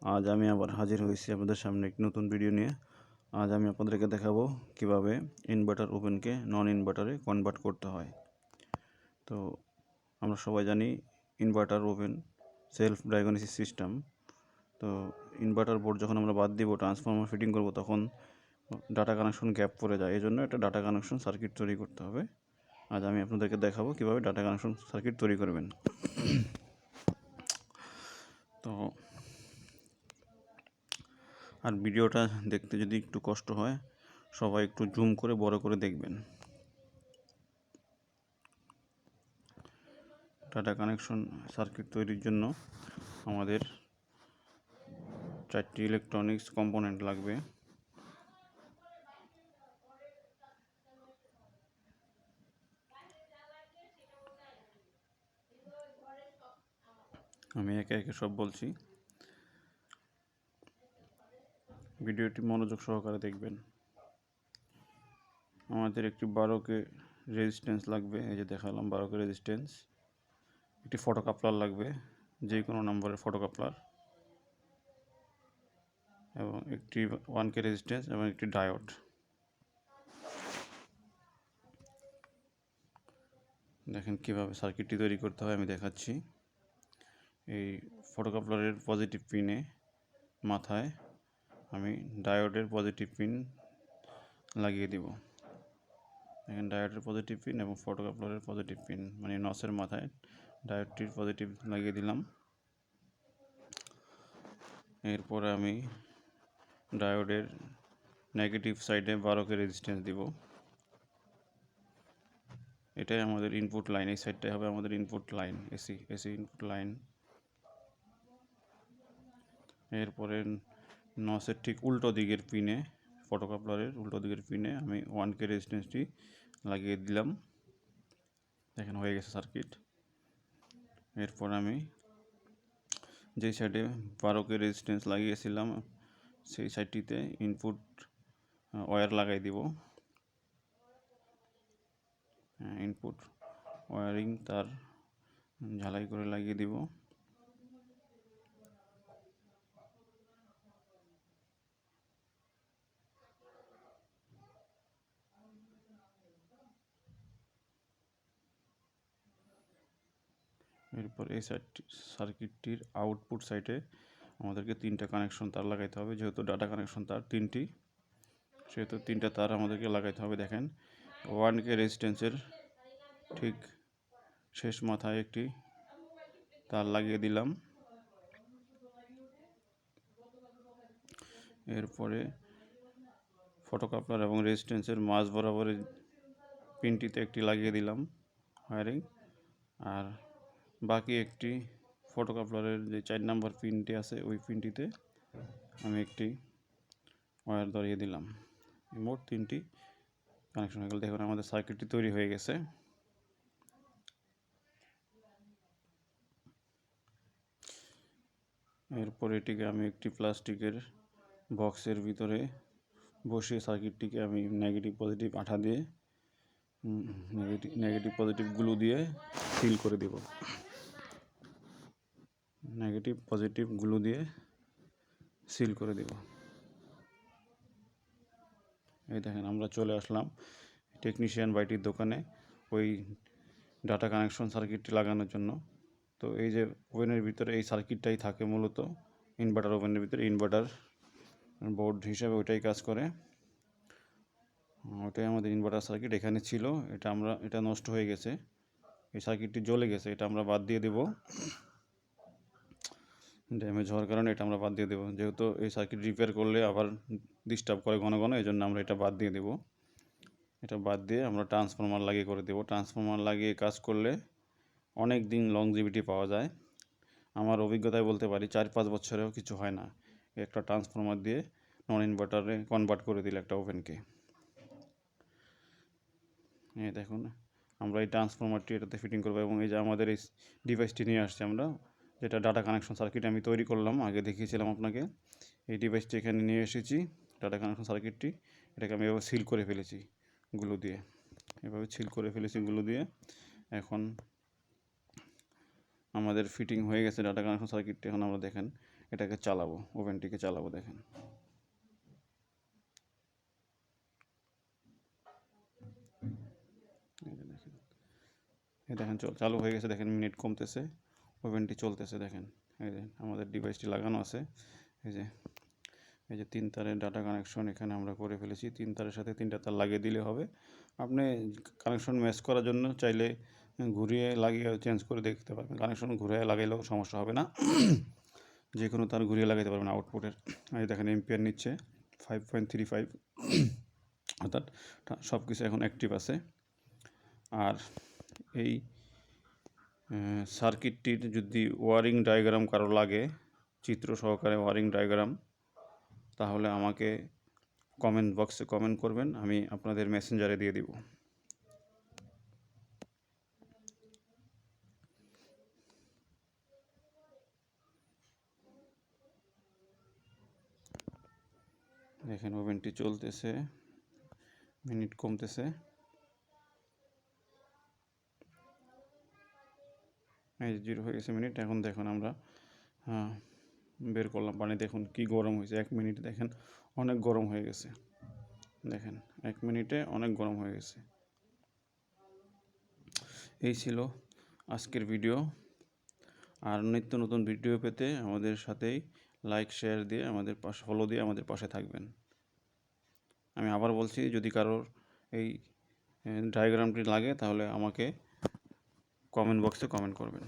আজ আমি আবার হাজির হয়েছি আপনাদের সামনে একটি নতুন ভিডিও নিয়ে। আজ আমি আপনাদেরকে দেখাবো কিভাবে ইনভার্টার ওভেনকে নন ইনভার্টারে কনভার্ট করতে হয়। তো আমরা সবাই জানি inverter oven self diagnosis system. তো ইনভার্টার বোর্ড যখন আমরা বাদ দিব, ট্রান্সফরমার ফিটিং করব, তখন ডাটা কানেকশন গ্যাপ পড়ে যায়। এই জন্য একটা ডাটা কানেকশন সার্কিট তৈরি করতে হবে। আজ আমি আপনাদেরকে দেখাবো কিভাবে ডাটা কানেকশন সার্কিট তৈরি করবেন। তো আর ভিডিওটা দেখতে যদি একটু কষ্ট হয়, সবাই একটু জুম করে বড় করে দেখবেন। ডাটা কানেকশন সার্কিট তৈরির জন্য আমাদের 4টি ইলেকট্রনিক্স কম্পোনেন্ট লাগবে। আমি একে একে সব বলছি, ভিডিওটি মনোযোগ সহকারে দেখবেন। আমাদের একটি 12K রেজিস্ট্যান্স লাগবে, এই যে দেখালাম 12K রেজিস্ট্যান্স। একটি ফটো কাপলার লাগবে, যে কোনো নম্বরের ফটো কাপলার, এবং একটি 1K রেজিস্ট্যান্স এবং একটি ডায়োড। দেখেন কিভাবে সার্কিটটি তৈরি করতে হয় আমি দেখাচ্ছি। এই ফটো কাপলারের পজিটিভ পিনে মাথায় আমি ডায়োডের পজিটিভ পিন লাগিয়ে দিব। দেখেন ডায়োডের পজিটিভ পিন এবং ফটো কাপলারের পজিটিভ পিন, মানে নসের মাথায় ডায়োডটির পজিটিভ লাগিয়ে দিলাম। এরপরে আমি ডায়োডের নেগেটিভ সাইডে 12K রেজিস্ট্যান্স দিব। এটাই আমাদের ইনপুট লাইন, এই সাইডটাই হবে আমাদের input line, AC input line. এরপরে নসের ঠিক উল্টো দিকের পিনে, ফটো কাপলারের উল্টো দিকের পিনে আমি 1K রেজিস্ট্যান্সটি লাগিয়ে দিলাম। দেখেন হয়ে গেছে সার্কিট। এরপর আমি যেই সাইডে 12K রেজিস্ট্যান্স লাগিয়েছিলাম সেই সাইডটিতে ইনপুট ওয়্যার লাগাই দিব। ইনপুট ওয়্যারিং তার ঝালাই করে লাগিয়ে দিব। এরপর এই সার্কিটটির আউটপুট সাইডে আমাদেরকে 3টা কানেকশন তার লাগাইতে হবে। যেহেতু ডাটা কানেকশন তার 3টি, সেহেতু 3টা তার আমাদেরকে লাগাইতে হবে। দেখেন 1K রেজিস্ট্যান্সের ঠিক শেষ মাথায় একটি তার লাগিয়ে দিলাম। এরপরে ফটো কাপলার এবং রেজিস্ট্যান্সের মাঝ বরাবরের পিনটিতে একটি লাগিয়ে দিলাম ওয়্যারিং। আর বাকি একটি ফটো কাপলারের যে 4 নম্বর পিনটি আছে ওই পিনটিতে আমি একটি ওয়্যার ধরিয়ে দিলাম। মোট 3টি কানেকশন হয়ে গেল। দেখুন আমাদের সার্কিটটি তৈরি হয়ে গেছে। এরপর এটিকে আমি একটি প্লাস্টিকের বক্সের ভিতরে বসিয়ে সার্কিটটিকে আমি নেগেটিভ পজিটিভ আঠা দিয়ে নেগেটিভ পজিটিভ গ্লু দিয়ে সিল করে দেব। নেগেটিভ পজিটিভ গ্লু দিয়ে সিল করে দেব। এই দেখেন আমরা চলে আসলাম টেকনিশিয়ান বাইটির দোকানে ওই ডাটা কানেকশন সার্কিটটি লাগানোর জন্য। তো এই যে ওভেনের ভিতরে এই সার্কিটটাই থাকে মূলত ইনভার্টার ওভেনের ভিতরে, ইনভার্টার বোর্ড হিসাবে ওইটাই কাজ করে। ওটাই আমাদের ইনভার্টার সার্কিট এখানে ছিল। এটা নষ্ট হয়ে গেছে, এই সার্কিটটি জ্বলে গেছে, এটা আমরা বাদ দিয়ে দেব। ড্যামেজ হওয়ার কারণে এটা আমরা বাদ দিয়ে দেবো। যেহেতু এই সার্কিট রিপেয়ার করলে আবার ডিস্টার্ব করে ঘন ঘন, এই জন্য আমরা এটা বাদ দিয়ে দেবো। এটা বাদ দিয়ে আমরা ট্রান্সফরমার লাগিয়ে করে দেবো। ট্রান্সফরমার লাগিয়ে কাজ করলে অনেক দিন লংজিভিটি পাওয়া যায়। আমার অভিজ্ঞতায় বলতে পারি 4-5 বছরেও কিছু হয় না একটা ট্রান্সফরমার দিয়ে নন ইনভার্টারে কনভার্ট করে দিলে একটা ওভেনকে। এই দেখুন আমরা এই ট্রান্সফরমারটি এটাতে ফিটিং করবো, এবং এই যে আমাদের এই ডিভাইসটি নিয়ে আসছি আমরা, যেটা ডাটা কানেকশন সার্কিট আমি তৈরি করলাম, আগে দেখিয়েছিলাম আপনাকে। এই ডিভাইসটি এখানে নিয়ে এসেছি, ডাটা কানেকশন সার্কিটটি। এটাকে আমি এভাবে সিল করে ফেলেছি গ্লু দিয়ে, এভাবে সিল করে ফেলেছি গ্লু দিয়ে। এখন আমাদের ফিটিং হয়ে গেছে ডাটা কানেকশন সার্কিটটি। এখন আমরা দেখেন এটাকে চালাবো, ওভেনটিকে চালাবো। দেখেন দেখেন চালু হয়ে গেছে। দেখেন মিনিট কমতেছে, ওভেনটি চলতেছে। দেখেন এই যে আমাদের ডিভাইসটি লাগানো আছে। এই যে 3 তারের ডাটা কানেকশন এখানে আমরা করে ফেলেছি। 3 তারের সাথে 3টা তার লাগিয়ে দিলে হবে। আপনি কানেকশন ম্যাচ করার জন্য চাইলে ঘুরিয়ে লাগিয়ে চেঞ্জ করে দেখতে পারবেন। কানেকশন ঘুরিয়ে লাগাইলেও সমস্যা হবে না, যে কোনো তার ঘুরিয়ে লাগাইতে পারবেন আউটপুটের। এই দেখেন এম্পিয়ার নিচ্ছে 5.35, অর্থাৎ সব কিছু এখন অ্যাক্টিভ আছে। আর এই সার্কিটটির যদি ওয়ারিং ডায়াগ্রাম কারো লাগে, চিত্র সহকারে ওয়ারিং ডায়াগ্রাম, তাহলে আমাকে কমেন্ট বক্সে কমেন্ট করবেন, আমি আপনাদের মেসেঞ্জারে দিয়ে দিব। দেখেন ওভেনটি চলতেছে, মিনিট কমতেছে। এই 0 হয়ে গেছে মিনিট। এখন দেখুন আমরা বের করলাম পানি, দেখুন কি গরম হয়েছে। 1 মিনিট দেখেন অনেক গরম হয়ে গেছে। দেখেন 1 মিনিটে অনেক গরম হয়ে গেছে। এই ছিল আজকের ভিডিও। আর নিত্য নতুন ভিডিও পেতে আমাদের সাথেই লাইক শেয়ার দিয়ে আমাদের পাশে ফলো দিয়ে আমাদের পাশে থাকবেন। আমি আবার বলছি, যদি কারোর এই ডায়াগ্রামটি লাগে তাহলে আমাকে কমেন্ট বক্সে কমেন্ট করবেন।